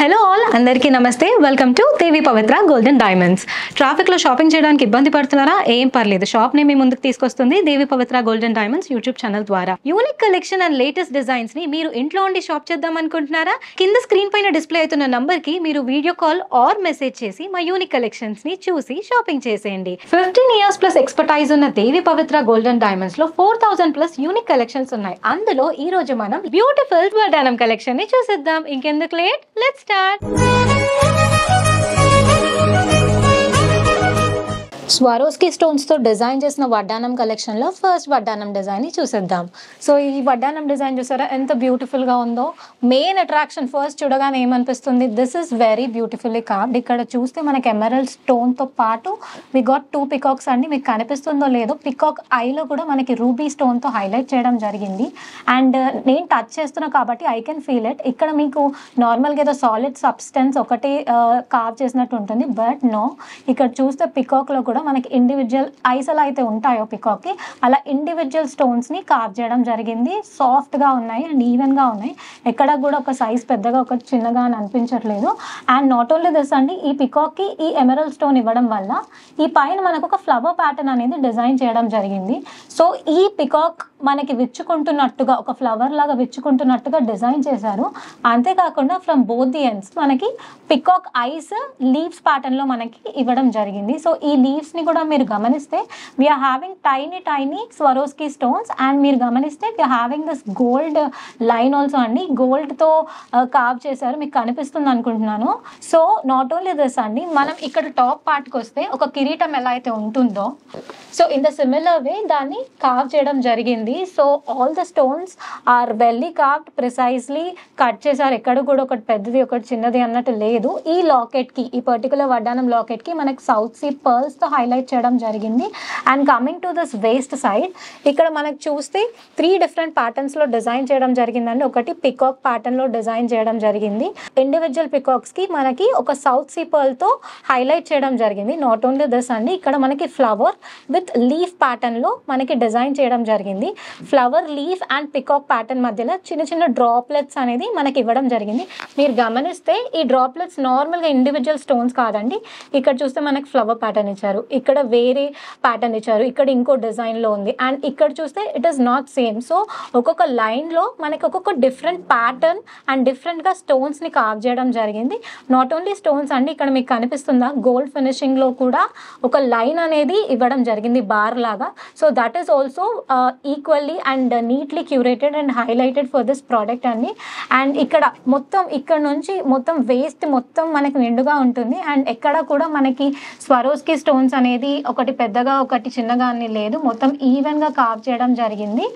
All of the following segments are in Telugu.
హలో ఆల్, అందరికీ నమస్తే. Welcome to Devi Pavitra golden diamonds. ట్రాఫిక్లో షాపింగ్ చేయడానికి ఇబ్బంది పడుతున్నారా? ఏం పర్లేదు, షాప్ని మీ ముందుకు తీసుకొస్తుంది దేవి పవిత్ర గోల్డెన్ డైమండ్స్ యూట్యూబ్ ఛానల్ ద్వారా. Unique collection and latest designs ని మీరు ఇంట్లో ఉండి షాప్ చేద్దాం అనుకుంటున్నారా? కింద స్క్రీన్ పైన డిస్ప్లే అవుతున్న నంబర్ కి మీరు వీడియో కాల్ ఆర్ మెసేజ్ చేసి మా యూనిక్ కలెక్షన్స్ ని చూసి షాపింగ్ చేసేయండి. 15 years ప్లస్ ఎక్స్పర్టైజ్ ఉన్న దేవి పవిత్ర గోల్డెన్ డైమండ్స్ లో 4000 ప్లస్ యూనిక్ కలెక్షన్స్ ఉన్నాయి. అందులో ఈ రోజు మనం బ్యూటిఫుల్ వడ్డానం కలెక్షన్ ని చూసేద్దాం. ఇంకెందుకు లేట్, లెట్స్ స్టార్ట్. స్వారోస్కీ స్టోన్స్తో డిజైన్ చేసిన వడ్డానం కలెక్షన్లో ఫస్ట్ వడ్డానం డిజైన్ని చూసేద్దాం. సో ఈ వడ్డానం డిజైన్ చూసారా ఎంత బ్యూటిఫుల్గా ఉందో. మెయిన్ అట్రాక్షన్ ఫస్ట్ చూడగానే ఏమనిపిస్తుంది, this is very beautifully carved. ఇక్కడ చూస్తే మనకి ఎమరల్డ్ స్టోన్తో పాటు వి గాట్ 2 పికాక్స్ అండి. మీకు కనిపిస్తుందో లేదో, పికాక్ ఐలో కూడా మనకి రూబీ స్టోన్తో హైలైట్ చేయడం జరిగింది. అండ్ నేను టచ్ చేస్తున్నా కాబట్టి ఐ కెన్ ఫీల్ ఇట్. ఇక్కడ మీకు నార్మల్గా ఏదో సాలిడ్ సబ్స్టెన్స్ ఒకటి కార్వ్ చేసినట్టు ఉంటుంది, బట్ నో, ఇక్కడ చూస్తే పికాక్లో కూడా మనకి ఇండివిజువల్ ఐస్ ఎలా అయితే ఉంటాయో పికాక్కి, అలా ఇండివిజువల్ స్టోన్స్ని కార్వ్ చేయడం జరిగింది. సాఫ్ట్గా ఉన్నాయి అండ్ ఈవెన్గా ఉన్నాయి. ఎక్కడ కూడా ఒక సైజ్ పెద్దగా ఒక చిన్నగా అని అనిపించట్లేదు. అండ్ నాట్ ఓన్లీ దిస్ అండి, ఈ పికాక్కి ఈ ఎమరల్డ్ స్టోన్ ఇవ్వడం వల్ల ఈ పైన మనకు ఒక ఫ్లవర్ ప్యాటర్న్ అనేది డిజైన్ చేయడం జరిగింది. సో ఈ పికాక్ మనకి విచ్చుకుంటున్నట్టుగా, ఒక ఫ్లవర్ లాగా విచ్చుకుంటున్నట్టుగా డిజైన్ చేశారు. అంతేకాకుండా ఫ్రమ్ బోత్ ది ఎండ్స్ మనకి పికాక్ ఐస్ లీవ్స్ ప్యాటర్న్లో మనకి ఇవ్వడం జరిగింది. సో ఈ లీవ్స్ని కూడా మీరు గమనిస్తే we are having tiny Swarovski stones. And మీరు గమనిస్తే we are having this gold line also అండి. గోల్డ్తో కార్వ్ చేశారు, మీకు కనిపిస్తుంది అనుకుంటున్నాను. సో నాట్ ఓన్లీ దిస్ అండి, మనం ఇక్కడ టాప్ పార్ట్కి వస్తే ఒక కిరీటం ఎలా అయితే ఉంటుందో, so in the similar way దాన్ని కార్వ్ చేయడం జరిగింది. So all the stones are well carved, precisely cut చేశారు. ఎక్కడ కూడా ఒకటి పెద్దది ఒకటి చిన్నది అన్నట్టు లేదు. ఈ లాకెట్కి, ఈ పర్టికులర్ వడ్డానం లాకెట్కి మనకి సౌత్ సీ పర్ల్స్తో హైలైట్ చేయడం జరిగింది. And coming to this waste side, ఇక్కడ మనకు చూస్తే 3 డిఫరెంట్ ప్యాటర్న్స్లో డిజైన్ చేయడం జరిగిందండి. ఒకటి పికాక్ ప్యాటర్న్లో డిజైన్ చేయడం జరిగింది. ఇండివిజువల్ పికాక్స్కి మనకి ఒక సౌత్ సీ పర్ల్తో హైలైట్ చేయడం జరిగింది. నాట్ ఓన్లీ దిస్ అండి, ఇక్కడ మనకి ఫ్లవర్ విత్ లీఫ్ ప్యాటర్న్లో మనకి డిజైన్ చేయడం జరిగింది. Flower, leaf and peacock pattern మధ్యలో చిన్న చిన్న డ్రాప్లెట్స్ అనేది మనకి ఇవ్వడం జరిగింది. మీరు గమనిస్తే ఈ డ్రాప్లెట్స్ నార్మల్గా ఇండివిజువల్ స్టోన్స్ కాదండి. ఇక్కడ చూస్తే మనకి ఫ్లవర్ ప్యాటర్న్ ఇచ్చారు, ఇక్కడ వేరే ప్యాటర్న్ ఇచ్చారు, ఇక్కడ ఇంకో డిజైన్లో ఉంది. అండ్ ఇక్కడ చూస్తే it is not same. So ఒక్కొక్క లైన్లో మనకి ఒక్కొక్క డిఫరెంట్ ప్యాటర్న్ అండ్ డిఫరెంట్గా స్టోన్స్ని కార్వ్ చేయడం జరిగింది. నాట్ ఓన్లీ స్టోన్స్ అండి, ఇక్కడ మీకు కనిపిస్తుందా గోల్డ్ ఫినిషింగ్లో కూడా ఒక లైన్ అనేది ఇవ్వడం జరిగింది, బార్ లాగా. So that is also equally and neatly curated and highlighted for this product అండి. అండ్ ఇక్కడ మొత్తం ఇక్కడ నుంచి మొత్తం వేస్ట్ మొత్తం మనకి నిండుగా ఉంటుంది. అండ్ ఎక్కడ కూడా మనకి స్వరోస్కీ స్టోన్స్ అనేది ఒకటి పెద్దగా ఒకటి చిన్నగా అని లేదు, మొత్తం ఈవెన్గా కార్వ్ చేయడం జరిగింది.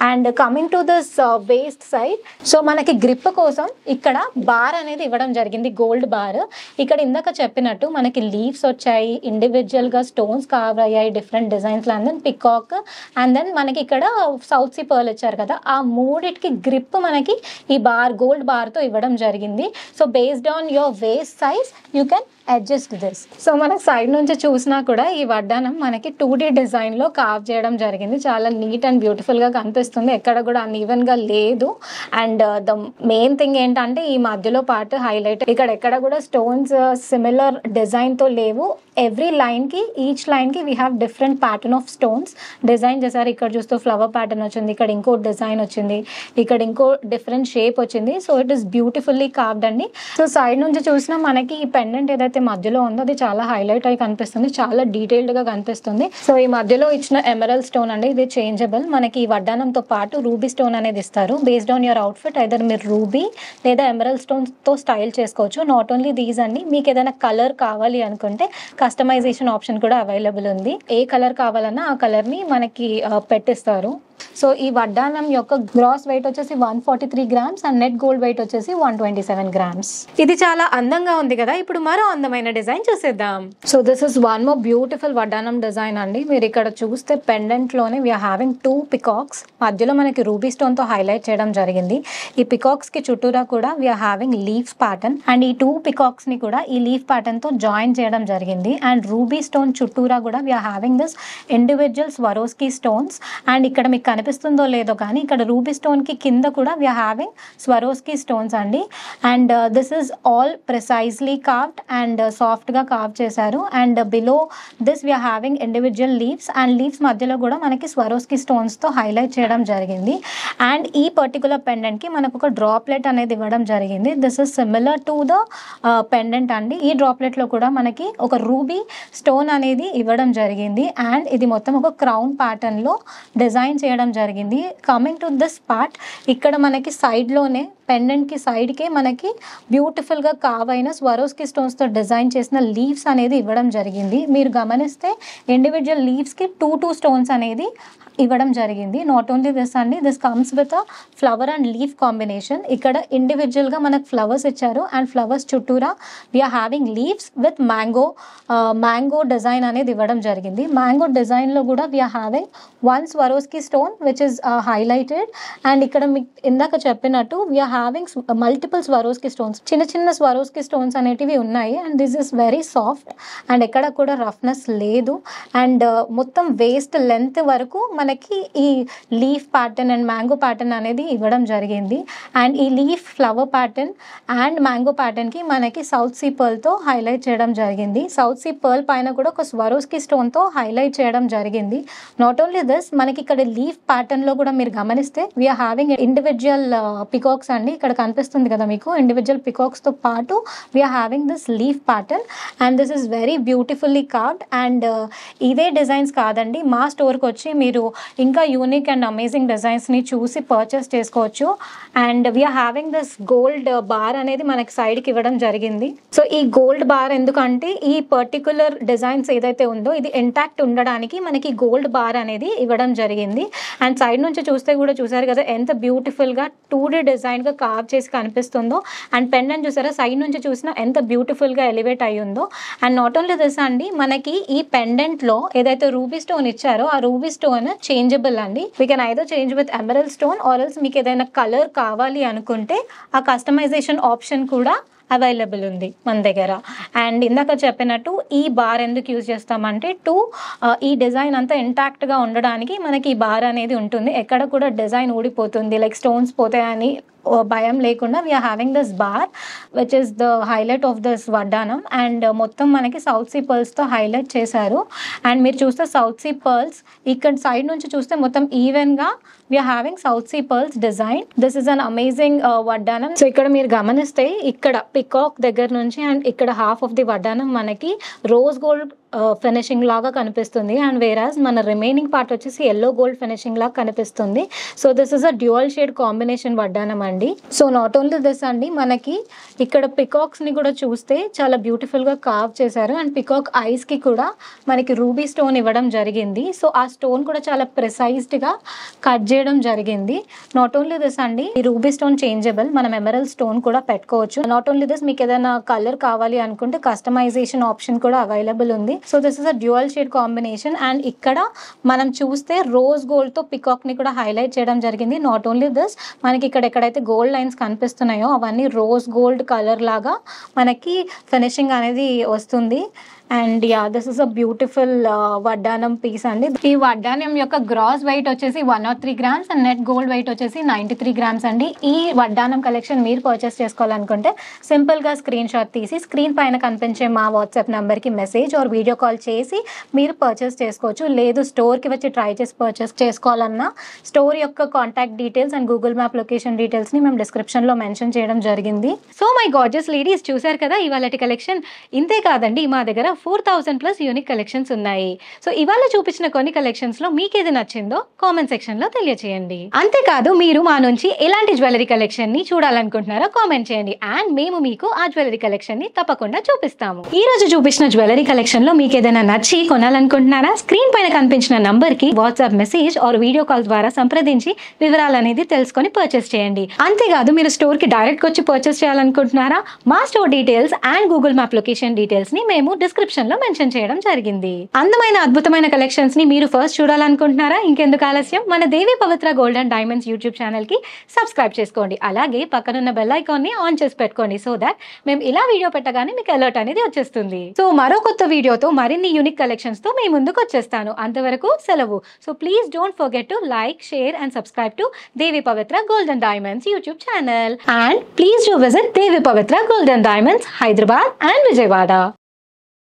And coming to this waste side, so మనకి గ్రిప్ కోసం ఇక్కడ బార్ అనేది ఇవ్వడం జరిగింది, గోల్డ్ బార్. ఇక్కడ ఇందాక చెప్పినట్టు మనకి లీవ్స్ వచ్చాయి, ఇండివిజువల్గా స్టోన్స్ కార్వ్ అయ్యాయి డిఫరెంట్ డిజైన్స్లో, and then peacock, and then మనకి ఇక్కడ సౌత్ సీ పర్ల్ ఇచ్చారు కదా, ఆ మూడిటికి గ్రిప్ మనకి ఈ బార్ గోల్డ్ బార్తో ఇవ్వడం జరిగింది. So based on your waste size you can adjust this. So మనకి సైడ్ నుంచి చూసినా కూడా ఈ వడ్డానం మనకి 2D డిజైన్లో కార్వ్ చేయడం జరిగింది. చాలా నీట్ అండ్ బ్యూటిఫుల్గా కనిపిస్తుంది, ఎక్కడ కూడా అన్ఈవెన్గా లేదు. అండ్ ద మెయిన్ థింగ్ ఏంటంటే ఈ మధ్యలో పార్ట్ హైలైట్, ఇక్కడ ఎక్కడ కూడా స్టోన్స్ సిమిలర్ డిజైన్తో లేవు. ఎవ్రీ లైన్కి, ఈచ్ లైన్కి we have different pattern of stones design చేశారు. ఇక్కడ చూస్తూ ఫ్లవర్ ప్యాటర్న్ వచ్చింది, ఇక్కడ ఇంకో డిజైన్ వచ్చింది, ఇక్కడ ఇంకో డిఫరెంట్ షేప్ వచ్చింది. So it is beautifully carved అండి. సో సైడ్ నుంచి చూసినా మనకి ఈ పెండెంట్ ఏదైతే మధ్యలో ఉందో అది చాలా హైలైట్ అయి కనిపిస్తుంది, చాలా డీటెయిల్డ్గా కనిపిస్తుంది. సో ఈ మధ్యలో ఇచ్చిన ఎమరల్డ్ స్టోన్ అండి, ఇది చేంజబుల్. మనకి ఈ వడ్డానంతో పాటు రూబీ స్టోన్ అనేది ఇస్తారు. Based on your outfit either మీరు రూబీ లేదా ఎమరల్డ్ స్టోన్తో స్టైల్ చేసుకోవచ్చు. నాట్ ఓన్లీ దీస్ అండి, మీకు ఏదైనా కలర్ కావాలి అనుకుంటే కస్టమైజేషన్ ఆప్షన్ కూడా అవైలబుల్ ఉంది. ఏ కలర్ కావాలన్నా ఆ కలర్ని మనకి పెట్టిస్తారు. సో ఈ వడ్డానం యొక్క గ్రాస్ వెయిట్ వచ్చేసి 143 grams and net gold weight వచ్చేసి 127 grams. ఇది చాలా అందంగా ఉంది కదా. ఇప్పుడు మరో అందమైన డిజైన్ చూసేద్దాం. So this is one more beautiful వడ్డానం డిజైన్ అండి. మీరు ఇక్కడ చూస్తే పెండెంట్ లోనే వీఆర్ హ్యావింగ్ 2 పికాక్స్, మధ్యలో మనకి రూబీ స్టోన్ తో హైలైట్ చేయడం జరిగింది. ఈ పికాక్స్ కి చుట్టూరా కూడా we are having leaf pattern, and ఈ 2 పికాక్స్ ని కూడా ఈ లీఫ్ ప్యాటర్న్ తో జాయిన్ చేయడం జరిగింది. అండ్ రూబీ స్టోన్ చుట్టూరా కూడా we are having this individual Swarovski stones. And ఇక్కడ మీకు కనిపిస్తుందో లేదో కానీ ఇక్కడ రూబీ స్టోన్కి కింద కూడా వీఆర్ హ్యావింగ్ స్వరోస్కి స్టోన్స్ అండి. And this is all precisely carved and సాఫ్ట్గా కార్వ్ చేశారు. And below this we are having individual leaves and leaves మధ్యలో కూడా మనకి స్వరోస్కి స్టోన్స్తో హైలైట్ చేయడం జరిగింది. అండ్ ఈ పర్టికులర్ పెండెంట్కి మనకు ఒక డ్రాప్లెట్ అనేది ఇవ్వడం జరిగింది. This is similar to the pendant అండి. ఈ డ్రాప్లెట్లో కూడా మనకి ఒక రూబీ స్టోన్ అనేది ఇవ్వడం జరిగింది. అండ్ ఇది మొత్తం ఒక క్రౌన్ ప్యాటర్న్లో డిజైన్ చేయడం జరిగింది. కమింగ్ టు దిస్ పార్ట్, ఇక్కడ మనకి సైడ్లోనే పెండెంట్కి సైడ్కే మనకి బ్యూటిఫుల్గా కావైన స్వరోస్కి స్టోన్స్తో డిజైన్ చేసిన లీవ్స్ అనేది ఇవ్వడం జరిగింది. మీరు గమనిస్తే ఇండివిజువల్ లీవ్స్కి టూ స్టోన్స్ అనేది ఇవ్వడం జరిగింది. నాట్ ఓన్లీ దిస్ అండి, this comes with a flower and leaf combination. ఇక్కడ ఇండివిజువల్గా మనకు ఫ్లవర్స్ ఇచ్చారు అండ్ ఫ్లవర్స్ చుట్టూరా we are having leaves with mango design అనేది ఇవ్వడం జరిగింది. మ్యాంగో డిజైన్లో కూడా we are having one Swarovski stone which is highlighted. And ఇక్కడ మీకు ఇందాక చెప్పినట్టు we are having multiple Swarovski stones, చిన్న చిన్న స్వరోస్కి స్టోన్స్ అనేటివి ఉన్నాయి. And this is very soft and ఎక్కడ కూడా రఫ్నెస్ లేదు. అండ్ మొత్తం వేస్ట్ లెంత్ వరకు మనకి ఈ leaf pattern and mango pattern అనేది ఇవ్వడం జరిగింది. అండ్ ఈ leaf flower pattern and mango ప్యాటర్న్కి మనకి సౌత్ సీ పర్ల్తో హైలైట్ చేయడం జరిగింది. సౌత్ సీ పర్ల్ పైన కూడా ఒక స్వరోస్కి స్టోన్తో హైలైట్ చేయడం జరిగింది. నాట్ ఓన్లీ దిస్, మనకి ఇక్కడ లీఫ్ ప్యాటర్న్లో కూడా మీరు గమనిస్తే వీఆర్ హ్యావింగ్ ఇండివిజువల్ పికాక్స్ అండి. ఇక్కడ కనిపిస్తుంది కదా మీకు, ఇండివిజువల్ పికాక్స్తో పాటు we are having this leaf pattern and this is very beautifully carved. And ఇవే డిజైన్స్ కాదండి, మా స్టోర్కి వచ్చి మీరు ఇంకా యూనిక్ అండ్ అమేజింగ్ డిజైన్స్ని చూసి పర్చేస్ చేసుకోవచ్చు. And we are having this gold bar అనేది మనకి సైడ్కి ఇవ్వడం జరిగింది. సో ఈ గోల్డ్ బార్ ఎందుకంటే ఈ పర్టికులర్ డిజైన్స్ ఏదైతే ఉందో ఇది ఇంటాక్ట్ ఉండడానికి మనకి గోల్డ్ బార్ అనేది ఇవ్వడం జరిగింది. అండ్ సైడ్ నుంచి చూస్తే కూడా చూసారు కదా ఎంత బ్యూటిఫుల్గా 2D డిజైన్గా కార్వ్ చేసి కనిపిస్తుందో. అండ్ పెండెంట్ చూసారా, సైడ్ నుంచి చూసినా ఎంత బ్యూటిఫుల్గా ఎలివేట్ అయ్యి ఉందో. అండ్ నాట్ ఓన్లీ దిస్ అండి, మనకి ఈ పెండెంట్లో ఏదైతే రూబీ స్టోన్ ఇచ్చారో ఆ రూబీ స్టోన్ చేంజబుల్ అండి. We can either change with emerald stone or else మీకు ఏదైనా కలర్ కావాలి అనుకుంటే ఆ కస్టమైజేషన్ ఆప్షన్ కూడా అవైలబుల్ ఉంది మన దగ్గర. అండ్ ఇందాక చెప్పినట్టు ఈ బార్ ఎందుకు యూజ్ చేస్తామంటే ఈ డిజైన్ అంతా ఇంటాక్ట్గా ఉండడానికి మనకి ఈ బార్ అనేది ఉంటుంది. ఎక్కడ కూడా డిజైన్ ఊడిపోతుంది లైక్ స్టోన్స్ పోతాయని భయం లేకుండా we are having this bar which is the highlight of this వడ్డానం. అండ్ మొత్తం మనకి సౌత్ సీ పర్ల్స్తో హైలైట్ చేశారు. అండ్ మీరు చూస్తే సౌత్ సీ పర్ల్స్ ఇక్కడ సైడ్ నుంచి చూస్తే మొత్తం ఈవెన్గా we are having south sea pearls design. This is an amazing వడ్డానం. సో ఇక్కడ మీరు గమనిస్తే ఇక్కడ పికాక్ దగ్గర నుంచి అండ్ ఇక్కడ హాఫ్ ఆఫ్ ది వడ్డానం మనకి రోజ్ గోల్డ్ ఫినిషింగ్ లాగా కనిపిస్తుంది. అండ్ వేరాజ్ మన రిమైనింగ్ పార్ట్ వచ్చేసి ఎల్లో గోల్డ్ ఫినిషింగ్ లాగా కనిపిస్తుంది. So this is a dual shade combination వడ్డానం అండి. సో నాట్ ఓన్లీ దిస్ అండి, మనకి ఇక్కడ పికాక్స్ని కూడా చూస్తే చాలా బ్యూటిఫుల్గా కార్వ్ చేశారు. అండ్ పికాక్ ఐస్కి కూడా మనకి రూబీ స్టోన్ ఇవ్వడం జరిగింది. సో ఆ స్టోన్ కూడా చాలా ప్రిసైజ్డ్గా కట్ చేయడం జరిగింది. నాట్ ఓన్లీ దిస్ అండి, ఈ రూబీ స్టోన్ చేంజబుల్, మనం ఎమరల్డ్ స్టోన్ కూడా పెట్టుకోవచ్చు. నాట్ ఓన్లీ దిస్, మీకు ఏదైనా కలర్ కావాలి అనుకుంటే కస్టమైజేషన్ ఆప్షన్ కూడా అవైలబుల్ ఉంది. So this is a dual shade combination. And ఇక్కడ మనం చూస్తే రోజ్ గోల్డ్తో పికాక్ని కూడా హైలైట్ చేయడం జరిగింది. నాట్ ఓన్లీ దిస్, మనకి ఇక్కడ ఎక్కడైతే గోల్డ్ లైన్స్ కనిపిస్తున్నాయో అవన్నీ రోజ్ గోల్డ్ కలర్ లాగా మనకి ఫినిషింగ్ అనేది వస్తుంది. And yeah, this is a beautiful వడ్డానం పీస్ అండి. ఈ వడ్డానం యొక్క గ్రాస్ వెయిట్ వచ్చేసి 103 grams and net gold weight వచ్చేసి 93 grams అండి. ఈ వడ్డానం కలెక్షన్ మీరు పర్చేస్ చేసుకోవాలనుకుంటే సింపుల్గా స్క్రీన్ షాట్ తీసి స్క్రీన్ పైన కనిపించే మా వాట్సాప్ నెంబర్కి మెసేజ్ ఆర్ వీడియో కాల్ చేసి మీరు పర్చేస్ చేసుకోవచ్చు. లేదు స్టోర్కి వచ్చి ట్రై చేసి పర్చేస్ చేసుకోవాలన్నా స్టోర్ యొక్క contact details and Google map location డీటెయిల్స్ని మేము డిస్క్రిప్షన్లో మెన్షన్ చేయడం జరిగింది. సో మై గార్జియస్ లేడీస్, చూసారు కదా ఇవాళటి కలెక్షన్. ఇంతే కాదండి, మా దగ్గర 4000+ యూనిక్ కలెక్షన్స్ ఉన్నాయి. సో ఇవాళ చూపించిన కొన్ని కలెక్షన్స్ లో మీకు ఏది నచ్చిందో కామెంట్ సెక్షన్ లో తెలియజేయండి. అంతేకాదు మీరు మా నుంచి ఎలాంటి జ్యువెలరీ కలెక్షన్ ని చూడాలనుకుంటున్నారో కామెంట్ చేయండి. అండ్ మేము మీకు ఆ జ్యువెలరీ కలెక్షన్ ని తప్పకుండా చూపిస్తాము. ఈ రోజు చూపించిన జ్యువెలరీ కలెక్షన్ లో మీకు ఏదైనా నచ్చి కొనాలనుకుంటున్నారా? స్క్రీన్ పైన కనిపించిన నంబర్ కి WhatsApp message or video call ద్వారా సంప్రదించి వివరాలు అనేది తెలుసుకొని పర్చేస్ చేయండి. అంతేకాదు మీరు స్టోర్ కి డైరెక్ట్ వచ్చి పర్చేస్ చేయాలనుకుంటున్నారా? మా store details and Google map location details ని మేము డిస్క్రిప్షన్ డిస్క్రిప్షన్ లో మెన్షన్ చేయడం జరిగింది. అందమైన అద్భుతమైన కలెక్షన్స్ ని మీరు ఫస్ట్ చూడాలనుకుంటున్నారా? ఇంకెందుకు ఆలస్యం, మన Devi Pavitra gold and diamonds YouTube channel కి సబ్స్క్రైబ్ చేసుకోండి. అలాగే పక్కనున్న బెల్ ఐకాన్ ని ఆన్ చేసి పెట్టుకోండి, సో దట్ మేము ఇలా వీడియో పెట్టగానే మీకు అలర్ట్ అనేది వచ్చేస్తుంది. సో మరో కొత్త వీడియోతో మరిన్ని యూనిక్ కలెక్షన్స్ తో మీ ముందుకు వచ్చేస్తాను. అంతవరకు సెలవు. So please don't forget to like, share and subscribe to Devi Pavitra Gold and Diamonds YouTube channel. And please do visit Devi Pavitra Gold and Diamonds, Hyderabad and Vijayawada.